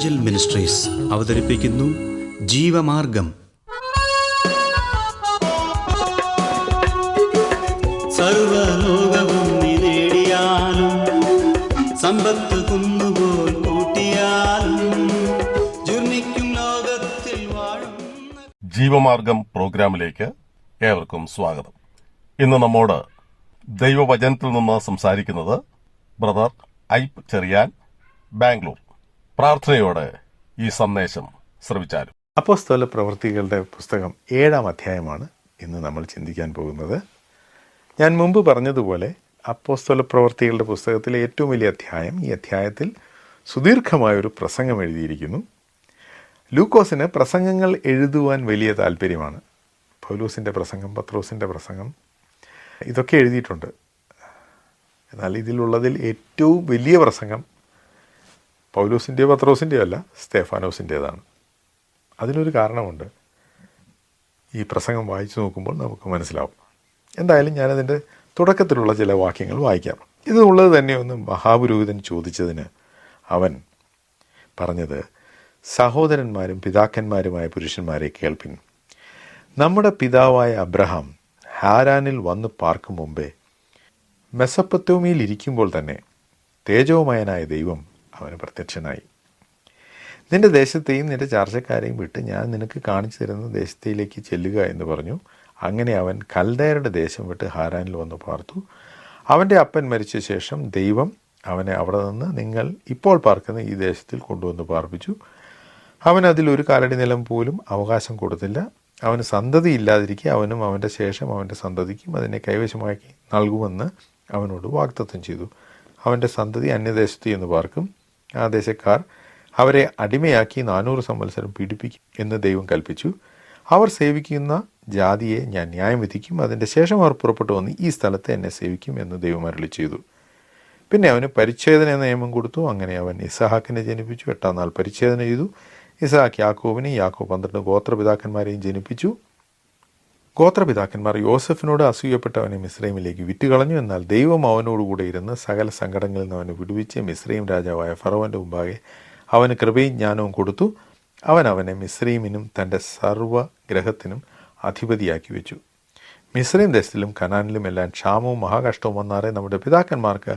Angel ministries അവതരിപ്പിക്കുന്നു ജീവമാർഗം. സർവലോകവും നേടിയാലും സമ്പത്ത് കുന്നുപോൽ കൂട്ടിയാലും ജുർമിക്കും ലോകത്തിൽ വാഴും. ജീവമാർഗം പ്രോഗ്രാമിലേക്ക് ഏവർക്കും സ്വാഗതം. ഇന്ന് നമ്മോട് ദൈവവചനത്തിൽ നിന്ന് സംസാരിക്കുന്നത് ബ്രദർ ഐപ്പ് ചെറിയാൻ, ബാംഗ്ലൂർ. പ്രാർത്ഥനയോടെ ഈ സന്ദേശം ശ്രവിച്ചാലും. അപ്പോസ്തല പ്രവൃത്തികളുടെ പുസ്തകം 7-ാം അധ്യായമാണ് ഇന്ന് നമ്മൾ ചിന്തിക്കാൻ പോകുന്നത്. ഞാൻ മുമ്പ് പറഞ്ഞതുപോലെ അപ്പോസ്തല പ്രവൃത്തികളുടെ പുസ്തകത്തിലെ ഏറ്റവും വലിയ അധ്യായം, ഈ അധ്യായത്തിൽ സുദീർഘമായൊരു പ്രസംഗം എഴുതിയിരിക്കുന്നു. ലൂക്കോസിന് പ്രസംഗങ്ങൾ എഴുതുവാൻ വലിയ താല്പര്യമാണ്. പൗലോസിൻ്റെ പ്രസംഗം, പത്രോസിൻ്റെ പ്രസംഗം, ഇതൊക്കെ എഴുതിയിട്ടുണ്ട്. എന്നാൽ ഇതിലുള്ളതിൽ ഏറ്റവും വലിയ പ്രസംഗം പൗലോസിൻ്റെയോ പത്രോസിൻ്റെയോ അല്ല, സ്തേഫാനോസിൻ്റേതാണ്. അതിനൊരു കാരണമുണ്ട്. ഈ പ്രസംഗം വായിച്ചു നോക്കുമ്പോൾ നമുക്ക് മനസ്സിലാവും. എന്തായാലും ഞാനതിൻ്റെ തുടക്കത്തിലുള്ള ചില വാക്യങ്ങൾ വായിക്കാം. ഇതുള്ളത് തന്നെ ഒന്ന് മഹാപുരോഹിതൻ ചോദിച്ചതിന് അവൻ പറഞ്ഞത്, സഹോദരന്മാരും പിതാക്കന്മാരുമായ പുരുഷന്മാരെ കേൾപ്പിൻ. നമ്മുടെ പിതാവായ അബ്രഹാം ഹാരാനിൽ വന്ന് പാർക്കും മുമ്പേ മെസൊപ്പൊത്താമ്യയിൽ ഇരിക്കുമ്പോൾ തന്നെ തേജോമയനായ ദൈവം അവന് പ്രത്യക്ഷനായി. നിന്റെ ദേശത്തെയും നിന്റെ ചാർച്ചക്കാരെയും വിട്ട് ഞാൻ നിനക്ക് കാണിച്ചു തരുന്ന ദേശത്തേക്ക് ചെല്ലുക എന്ന് പറഞ്ഞു. അങ്ങനെ അവൻ കൽദയരുടെ ദേശം വിട്ട് ഹാരാനിൽ വന്ന് പാർത്തു. അവൻ്റെ അപ്പൻ മരിച്ച ശേഷം ദൈവം അവനെ അവിടെ നിന്ന് നിങ്ങൾ ഇപ്പോൾ പാർക്കുന്ന ഈ ദേശത്തിൽ കൊണ്ടുവന്ന് പാർപ്പിച്ചു. അവൻ അതിലൊരു കാലടി നിലം പോലും അവകാശം കൊടുത്തില്ല. അവന് സന്തതി ഇല്ലാതിരിക്കെ അവനും അവൻ്റെ ശേഷം അവൻ്റെ സന്തതിക്കും അതിനെ കൈവശമാക്കി നൽകുമെന്ന് അവനോട് വാഗ്ദത്തം ചെയ്തു. അവൻ്റെ സന്തതി അന്യദേശത്ത് എന്ന് പാർക്കും. ആ ദേശക്കാർ അവരെ അടിമയാക്കി 400 സംവത്സരം പീഡിപ്പിക്കും എന്ന് ദൈവം കൽപ്പിച്ചു. അവർ സേവിക്കുന്ന ജാതിയെ ഞാൻ ന്യായം വിധിക്കും. അതിൻ്റെ ശേഷം അവർ പുറപ്പെട്ടു വന്ന് ഈ സ്ഥലത്ത് എന്നെ സേവിക്കും എന്ന് ദൈവം അരുളി ചെയ്തു. പിന്നെ അവന് പരിച്ഛേദന നിയമം കൊടുത്തു. അങ്ങനെ അവൻ ഇസഹാക്കിനെ ജനിപ്പിച്ചു. 8-ാം നാൾ പരിച്ഛേദന ചെയ്തു. ഇസഹാക്ക് യാക്കോബിനെയും, യാക്കോബ് 12 ഗോത്രപിതാക്കന്മാരെയും ജനിപ്പിച്ചു. ഗോത്രപിതാക്കന്മാർ യോസഫിനോട് അസൂയപ്പെട്ടവനെ മിസ്രൈമിലേക്ക് വിറ്റുകളഞ്ഞു. എന്നാൽ ദൈവം അവനോടുകൂടെ ഇരുന്ന് സകല സങ്കടങ്ങളിൽ നിന്ന് അവനെ വിടുവിച്ച് മിസ്രൈം രാജാവായ ഫറവോൻ്റെ മുമ്പാകെ അവന് കൃപയും ജ്ഞാനവും കൊടുത്തു. അവനെ മിസ്രൈമിനും തൻ്റെ സർവ്വഗ്രഹത്തിനും അധിപതിയാക്കി വെച്ചു. മിസ്രൈം ദേശത്തിലും കനാനിലും എല്ലാം ക്ഷാമവും മഹാകഷ്ടവും വന്നാറെ നമ്മുടെ പിതാക്കന്മാർക്ക്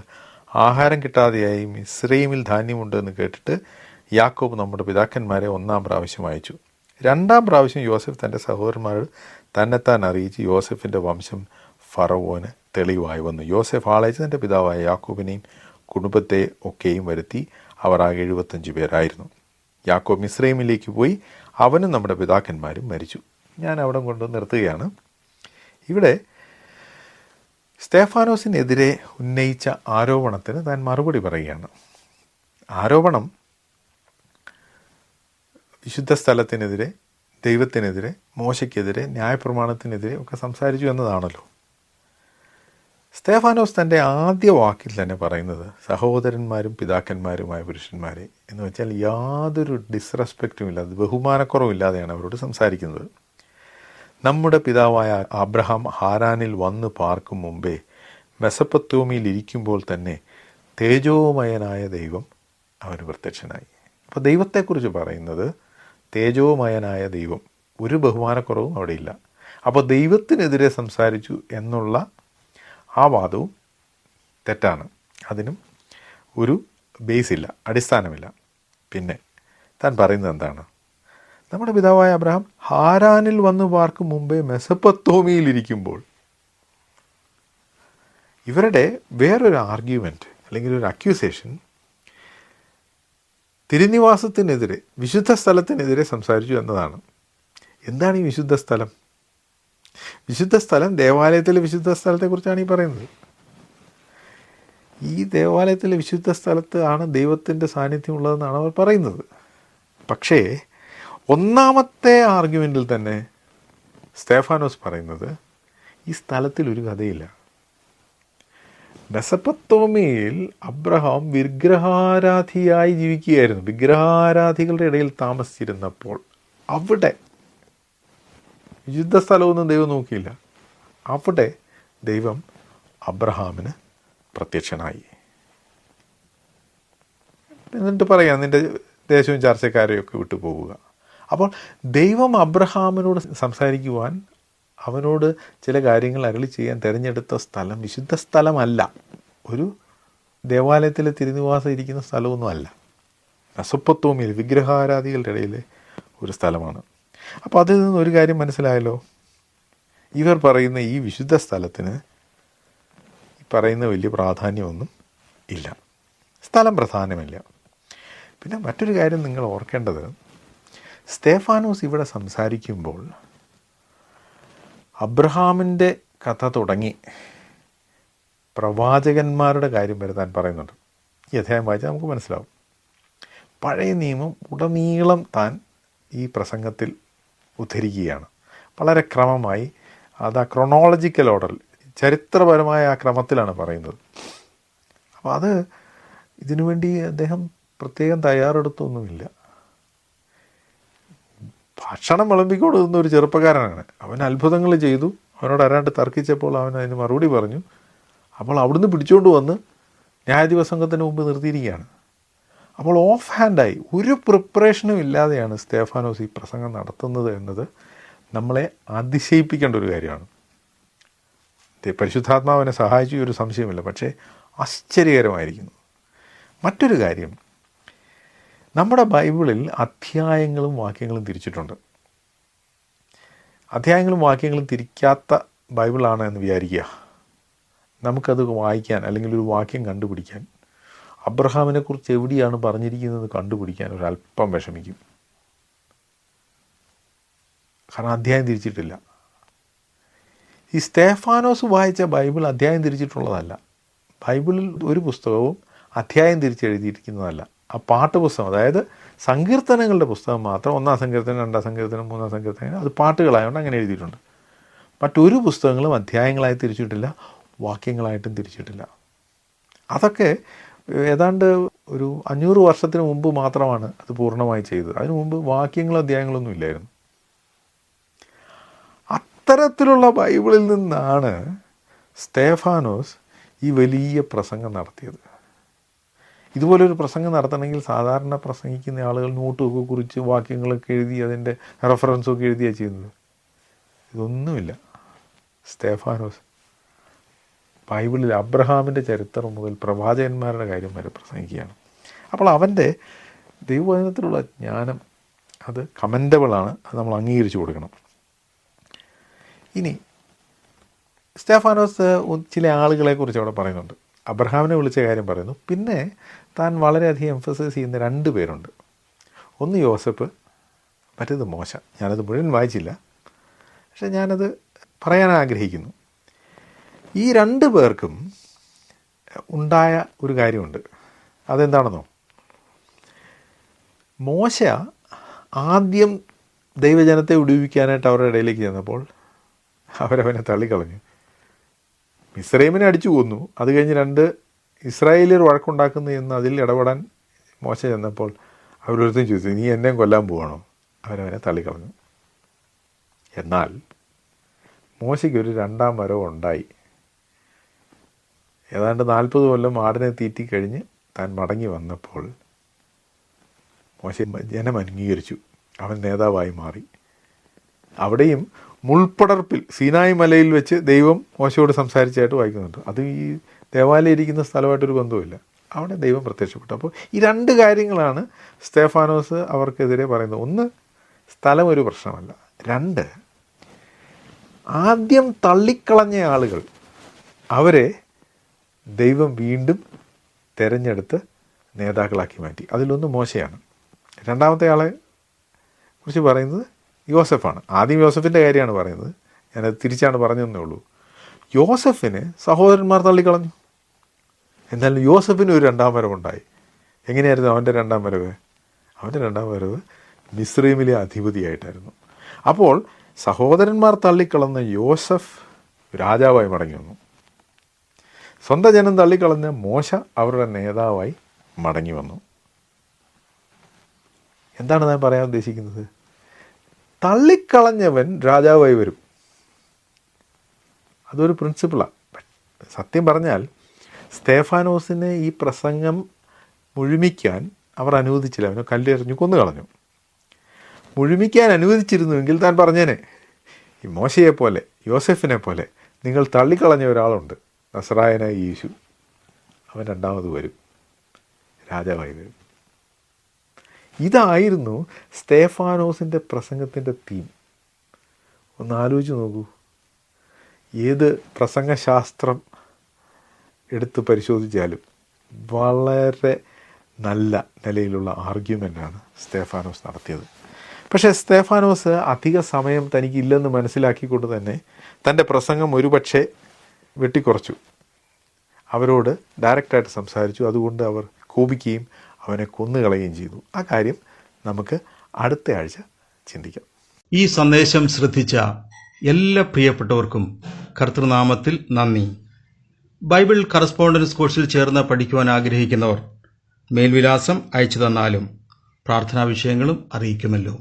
ആഹാരം കിട്ടാതെയായി. മിസ്രൈമിൽ ധാന്യമുണ്ട് എന്ന് കേട്ടിട്ട് യാക്കോബ് നമ്മുടെ പിതാക്കന്മാരെ 1-ാം പ്രാവശ്യം അയച്ചു. 2-ാം പ്രാവശ്യം യോസഫ് തൻ്റെ സഹോദരന്മാരോട് തന്നെത്താൻ അറിയിച്ച് യോസഫിൻ്റെ വംശം ഫറവോന് തെളിവായി വന്നു. യോസഫ് ആളയച്ച് തൻ്റെ പിതാവായ യാക്കോബിനെയും കുടുംബത്തെ ഒക്കെയും വരുത്തി. അവർ ആകെ 75 പേരായിരുന്നു. യാക്കോബ് മിസ്രൈമിലേക്ക് പോയി. അവനും നമ്മുടെ പിതാക്കന്മാരും മരിച്ചു. ഞാൻ അവിടെ കൊണ്ട് നിർത്തുകയാണ്. ഇവിടെ സ്തേഫാനോസിനെതിരെ ഉന്നയിച്ച ആരോപണത്തിന് താൻ മറുപടി പറയുകയാണ്. ആരോപണം വിശുദ്ധ സ്ഥലത്തിനെതിരെ, ദൈവത്തിനെതിരെ, മോശയ്ക്കെതിരെ, ന്യായപ്രമാണത്തിനെതിരെ ഒക്കെ സംസാരിച്ചു എന്നതാണല്ലോ. സ്തേഫാനോസ് തൻ്റെ ആദ്യ വാക്കിൽ തന്നെ പറയുന്നത് സഹോദരന്മാരും പിതാക്കന്മാരുമായ പുരുഷന്മാരെ എന്ന് വെച്ചാൽ യാതൊരു ഡിസ്റെസ്പെക്റ്റും ഇല്ലാതെ, ബഹുമാനക്കുറവില്ലാതെയാണ് അവരോട് സംസാരിക്കുന്നത്. നമ്മുടെ പിതാവായ അബ്രഹാം ഹാരാനിൽ വന്ന് പാർക്കും മുമ്പേ മെസൊപ്പൊത്താമ്യയിൽ ഇരിക്കുമ്പോൾ തന്നെ തേജോമയനായ ദൈവം അവന് പ്രത്യക്ഷനായി. അപ്പോൾ ദൈവത്തെക്കുറിച്ച് പറയുന്നത് തേജോമയനായ ദൈവം, ഒരു ബഹുമാനക്കുറവും അവിടെയില്ല. അപ്പോൾ ദൈവത്തിനെതിരെ സംസാരിച്ചു എന്നുള്ള ആ വാദവും തെറ്റാണ്. അതിനും ഒരു ബേസില്ല, അടിസ്ഥാനമില്ല. പിന്നെ താൻ പറയുന്നത് എന്താണ്? നമ്മുടെ പിതാവായ അബ്രഹാം ഹാരാനിൽ വന്ന് പാർക്കും മുമ്പേ മെസൊപ്പൊത്താമ്യയിൽ ഇരിക്കുമ്പോൾ. ഇവരുടെ വേറൊരു ആർഗ്യുമെൻറ്റ് അല്ലെങ്കിൽ ഒരു അക്യൂസേഷൻ തിരുനിവാസത്തിനെതിരെ, വിശുദ്ധ സ്ഥലത്തിനെതിരെ സംസാരിച്ചു എന്നതാണ്. എന്താണ് ഈ വിശുദ്ധ സ്ഥലം? വിശുദ്ധ സ്ഥലം, ദേവാലയത്തിലെ വിശുദ്ധ സ്ഥലത്തെക്കുറിച്ചാണ് ഈ പറയുന്നത്. ഈ ദേവാലയത്തിലെ വിശുദ്ധ സ്ഥലത്ത് ആണ് ദൈവത്തിൻ്റെ സാന്നിധ്യം ഉള്ളതെന്നാണ് അവർ പറയുന്നത്. പക്ഷേ 1-ാമത്തെ ആർഗ്യുമെൻറ്റിൽ തന്നെ സ്തേഫാനോസ് പറയുന്നത് ഈ സ്ഥലത്തിൽ ഒരു കഥയില്ല. മെസൊപ്പൊത്താമ്യയിൽ അബ്രഹാം വിഗ്രഹാരാധിയായി ജീവിക്കുകയായിരുന്നു. വിഗ്രഹാരാധികളുടെ ഇടയിൽ താമസിച്ചിരുന്നപ്പോൾ അവിടെ വിശുദ്ധ സ്ഥലമൊന്നും ദൈവം നോക്കിയില്ല. അവിടെ ദൈവം അബ്രഹാമിന് പ്രത്യക്ഷനായി. എന്നിട്ട് പറയാം, നിൻ്റെ ദേശവും ചർച്ചക്കാരെയും ഒക്കെ വിട്ടു പോവുക. അപ്പോൾ ദൈവം അബ്രഹാമിനോട് സംസാരിക്കുവാൻ, അവനോട് ചില കാര്യങ്ങൾ അരുളി ചെയ്യാൻ തിരഞ്ഞെടുത്ത സ്ഥലം വിശുദ്ധ സ്ഥലമല്ല, ഒരു ദേവാലയത്തിലെ തിരുനിവാസം ഇരിക്കുന്ന സ്ഥലമൊന്നുമല്ല, മെസൊപ്പൊത്താമിയയിൽ വിഗ്രഹാരാധികളുടെ ഇടയിലെ ഒരു സ്ഥലമാണ്. അപ്പോൾ അതിൽ നിന്ന് ഒരു കാര്യം മനസ്സിലായല്ലോ, ഇവർ പറയുന്ന ഈ വിശുദ്ധ സ്ഥലത്തിന് ഈ പറയുന്ന വലിയ പ്രാധാന്യമൊന്നും ഇല്ല, സ്ഥലം പ്രധാനമില്ല. പിന്നെ മറ്റൊരു കാര്യം നിങ്ങൾ ഓർക്കേണ്ടത്, സ്തേഫാനോസ് ഇവിടെ സംസാരിക്കുമ്പോൾ അബ്രഹാമിൻ്റെ കഥ തുടങ്ങി പ്രവാചകന്മാരുടെ കാര്യം വരെ താൻ പറയുന്നുണ്ട്. ഈ അധ്യായം വായിച്ചാൽ നമുക്ക് മനസ്സിലാവും. പഴയ നിയമം ഉടനീളം താൻ ഈ പ്രസംഗത്തിൽ ഉദ്ധരിക്കുകയാണ്, വളരെ ക്രമമായി. അത് ആ ക്രൊണോളജിക്കൽ ഓർഡറിൽ, ചരിത്രപരമായ ആ ക്രമത്തിലാണ് പറയുന്നത്. അപ്പോൾ അത് ഇതിനുവേണ്ടി അദ്ദേഹം പ്രത്യേകം തയ്യാറെടുത്തൊന്നുമില്ല. ഭക്ഷണം വിളമ്പിക്കൊടുക്കുന്ന ഒരു ചെറുപ്പക്കാരനാണ്. അവൻ അത്ഭുതങ്ങൾ ചെയ്തു, അവനോട് ആരാണ്ട് തർക്കിച്ചപ്പോൾ അവൻ അതിന് മറുപടി പറഞ്ഞു. അപ്പോൾ അവിടുന്ന് പിടിച്ചുകൊണ്ട് വന്ന് ന്യായാധിപസംഘത്തിന് മുമ്പ് നിർത്തിയിരിക്കുകയാണ്. അപ്പോൾ ഓഫ് ഹാൻഡായി ഒരു പ്രിപ്പറേഷനും ഇല്ലാതെയാണ് സ്തേഫാനോസ് ഈ പ്രസംഗം നടത്തുന്നത് എന്നത് നമ്മളെ അതിശയിപ്പിക്കേണ്ട ഒരു കാര്യമാണ്. പരിശുദ്ധാത്മാവിനെ സഹായിച്ചു, ഒരു സംശയമില്ല, പക്ഷേ ആശ്ചര്യകരമായിരിക്കുന്നു. മറ്റൊരു കാര്യം, നമ്മുടെ ബൈബിളിൽ അധ്യായങ്ങളും വാക്യങ്ങളും തിരിച്ചിട്ടുണ്ട്. അധ്യായങ്ങളും വാക്യങ്ങളും തിരിക്കാത്ത ബൈബിളാണ് എന്ന് വിചാരിക്കുക. നമുക്കത് വായിക്കാൻ അല്ലെങ്കിൽ ഒരു വാക്യം കണ്ടുപിടിക്കാൻ, അബ്രഹാമിനെക്കുറിച്ച് എവിടെയാണ് പറഞ്ഞിരിക്കുന്നത് കണ്ടുപിടിക്കാൻ ഒരല്പം വിഷമിക്കും. കാരണം അധ്യായം തിരിച്ചിട്ടില്ല. ഈ സ്തേഫാനോസ് വായിച്ച ബൈബിൾ അധ്യായം തിരിച്ചിട്ടുള്ളതല്ല. ബൈബിളിൽ ഒരു പുസ്തകവും അധ്യായം തിരിച്ചെഴുതിയിരിക്കുന്നതല്ല. ആ പാട്ട് പുസ്തകം, അതായത് സങ്കീർത്തനങ്ങളുടെ പുസ്തകം മാത്രം, 1-ാം സങ്കീർത്തനം, 2-ാം സങ്കീർത്തനം, 3-ാം സങ്കീർത്തനം, അത് പാട്ടുകളായതുകൊണ്ട് അങ്ങനെ എഴുതിയിട്ടുണ്ട്. മറ്റൊരു പുസ്തകങ്ങളും അധ്യായങ്ങളായി തിരിച്ചിട്ടില്ല, വാക്യങ്ങളായിട്ടും തിരിച്ചിട്ടില്ല. അതൊക്കെ ഏതാണ്ട് ഒരു 500 വർഷത്തിന് മുമ്പ് മാത്രമാണ് അത് പൂർണ്ണമായി ചെയ്തത്. അതിനു മുമ്പ് വാക്യങ്ങളും അധ്യായങ്ങളൊന്നും ഇല്ലായിരുന്നു. അത്തരത്തിലുള്ള ബൈബിളിൽ നിന്നാണ് സ്തേഫാനോസ് ഈ വലിയ പ്രസംഗം നടത്തിയത്. ഇതുപോലൊരു പ്രസംഗം നടത്തണമെങ്കിൽ സാധാരണ പ്രസംഗിക്കുന്ന ആളുകൾ നോട്ടുമൊക്കെ കുറിച്ച് വാക്യങ്ങളൊക്കെ എഴുതി അതിൻ്റെ റെഫറൻസൊക്കെ എഴുതിയാണ് ചെയ്യുന്നത്. ഇതൊന്നുമില്ല. സ്തേഫാനോസ് ബൈബിളിൽ അബ്രഹാമിൻ്റെ ചരിത്രം മുതൽ പ്രവാചകന്മാരുടെ കാര്യം വരെ പ്രസംഗിക്കുകയാണ്. അപ്പോൾ അവൻ്റെ ദൈവവചനത്തിലുള്ള ജ്ഞാനം അത് കമൻറ്റബിളാണ്, അത് നമ്മൾ അംഗീകരിച്ചു കൊടുക്കണം. ഇനി സ്തേഫാനോസ് ചില ആളുകളെക്കുറിച്ച് അവിടെ പറയുന്നുണ്ട്. അബ്രഹാമിനെ വിളിച്ച കാര്യം പറയുന്നു. പിന്നെ താൻ വളരെയധികം എംഫസൈസ് ചെയ്യുന്ന 2 പേരുണ്ട്. ഒന്ന് യോസഫ്, മറ്റേത് മോശ. ഞാനത് മുഴുവൻ വായിച്ചില്ല, പക്ഷെ ഞാനത് പറയാൻ ആഗ്രഹിക്കുന്നു. ഈ 2 പേർക്കും ഉണ്ടായ ഒരു കാര്യമുണ്ട്. അതെന്താണെന്നോ, മോശ ആദ്യം ദൈവജനത്തെ വിടുവിക്കാനായിട്ട് അവരുടെ ഇടയിലേക്ക് ചെന്നപ്പോൾ അവരവനെ തള്ളിക്കളഞ്ഞു. മിസ്രൈമിനെ അടിച്ചു കൊന്നു. അത് കഴിഞ്ഞ് 2 ഇസ്രായേലിയർ വഴക്കുണ്ടാക്കുന്നു എന്ന് അതിൽ ഇടപെടാൻ മോശ ചെന്നപ്പോൾ അവരൊരുത്തും ചോദിച്ചു, നീ എന്നെയും കൊല്ലാൻ പോവാണോ? അവരവനെ തള്ളിക്കളഞ്ഞു. എന്നാൽ മോശയ്ക്ക് ഒരു 2ാം വരവ് ഉണ്ടായി. ഏതാണ്ട് 40 കൊല്ലം ആടിനെ തീറ്റി കഴിഞ്ഞ് താൻ മടങ്ങി വന്നപ്പോൾ മോശ ജനം അംഗീകരിച്ചു, അവൻ നേതാവായി മാറി. അവിടെയും മുൾപ്പടർപ്പിൽ സീനായി മലയിൽ വെച്ച് ദൈവം മോശയോട് സംസാരിച്ചായിട്ട് വായിക്കുന്നുണ്ട്. അത് ഈ ദേവാലയം ഇരിക്കുന്ന സ്ഥലമായിട്ടൊരു ബന്ധവുമില്ല. അവിടെ ദൈവം പ്രത്യക്ഷപ്പെട്ടു. അപ്പോൾ ഈ 2 കാര്യങ്ങളാണ് സ്തേഫാനോസ് അവർക്കെതിരെ പറയുന്നത്. ഒന്ന്, സ്ഥലം ഒരു പ്രശ്നമല്ല. 2, ആദ്യം തള്ളിക്കളഞ്ഞ ആളുകൾ, അവരെ ദൈവം വീണ്ടും തിരഞ്ഞെടുത്ത് നേതാക്കളാക്കി മാറ്റി. അതിലൊന്ന് മോശയാണ്. 2ാമത്തെ ആളെ കുറിച്ച് പറയുന്നത് യോസഫാണ്. ആദ്യം യോസഫിൻ്റെ കാര്യമാണ് പറയുന്നത്, ഞാനത് തിരിച്ചാണ് പറഞ്ഞതെന്നേ ഉള്ളൂ. യോസഫിന് സഹോദരന്മാർ തള്ളിക്കളഞ്ഞു. എന്നാലും യോസഫിന് ഒരു 2ാം വരവുണ്ടായി. എങ്ങനെയായിരുന്നു അവൻ്റെ 2ാം വരവ്? അവൻ്റെ 2ാം വരവ് മിസ്രൈമിലെ അധിപതിയായിട്ടായിരുന്നു. അപ്പോൾ സഹോദരന്മാർ തള്ളിക്കളഞ്ഞ യോസഫ് രാജാവായി മടങ്ങി വന്നു. സ്വന്തം ജനം തള്ളിക്കളഞ്ഞ മോശ അവരുടെ നേതാവായി മടങ്ങി വന്നു. എന്താണ് ഞാൻ പറയാൻ ഉദ്ദേശിക്കുന്നത്? തള്ളിക്കളഞ്ഞവൻ രാജാവായി വരും. അതൊരു പ്രിൻസിപ്പിളാണ്. സത്യം പറഞ്ഞാൽ സ്തേഫാനോസിന് ഈ പ്രസംഗം മുഴുമിക്കാൻ അവർ അനുവദിച്ചില്ല. അവനെ കല്ലെറിഞ്ഞു കൊന്നു കളഞ്ഞു. മുഴുമിക്കാൻ അനുവദിച്ചിരുന്നുവെങ്കിൽ താൻ പറഞ്ഞേനെ, ഈ മോശയെ പോലെ യോസെഫിനെ പോലെ നിങ്ങൾ തള്ളിക്കളഞ്ഞ ഒരാളുണ്ട്, നസറായനായ യേശു. അവൻ രണ്ടാമത് വരും, രാജാവായി വരും. ഇതായിരുന്നു സ്തേഫാനോസിൻ്റെ പ്രസംഗത്തിൻ്റെ തീം. ഒന്ന് ആലോചിച്ച് നോക്കൂ. ഏത് പ്രസംഗശാസ്ത്രം എടുത്ത് പരിശോധിച്ചാലും വളരെ നല്ല നിലയിലുള്ള ആർഗ്യുമെൻ്റാണ് സ്തേഫാനോസ് നടത്തിയത്. പക്ഷേ സ്തേഫാനോസ് അധിക സമയം തനിക്കില്ലെന്ന് മനസ്സിലാക്കിക്കൊണ്ട് തന്നെ തൻ്റെ പ്രസംഗം ഒരുപക്ഷെ വെട്ടിക്കുറച്ചു. അവരോട് ഡയറക്റ്റായിട്ട് സംസാരിച്ചു. അതുകൊണ്ട് അവർ കോപിക്കുകയും അവനെ കൊന്നുകളയുകയും ചെയ്തു. ആ കാര്യം നമുക്ക് അടുത്ത ആഴ്ച ചിന്തിക്കാം. ഈ സന്ദേശം ശ്രദ്ധിച്ച എല്ലാ പ്രിയപ്പെട്ടവർക്കും കർത്തൃനാമത്തിൽ നന്ദി. ബൈബിൾ കറസ്പോണ്ടൻസ് കോഴ്സിൽ ചേർന്ന് പഠിക്കുവാൻ ആഗ്രഹിക്കുന്നവർ മേൽവിലാസം അയച്ചു തന്നാലും പ്രാർത്ഥനാ വിഷയങ്ങളും അറിയിക്കുമല്ലോ.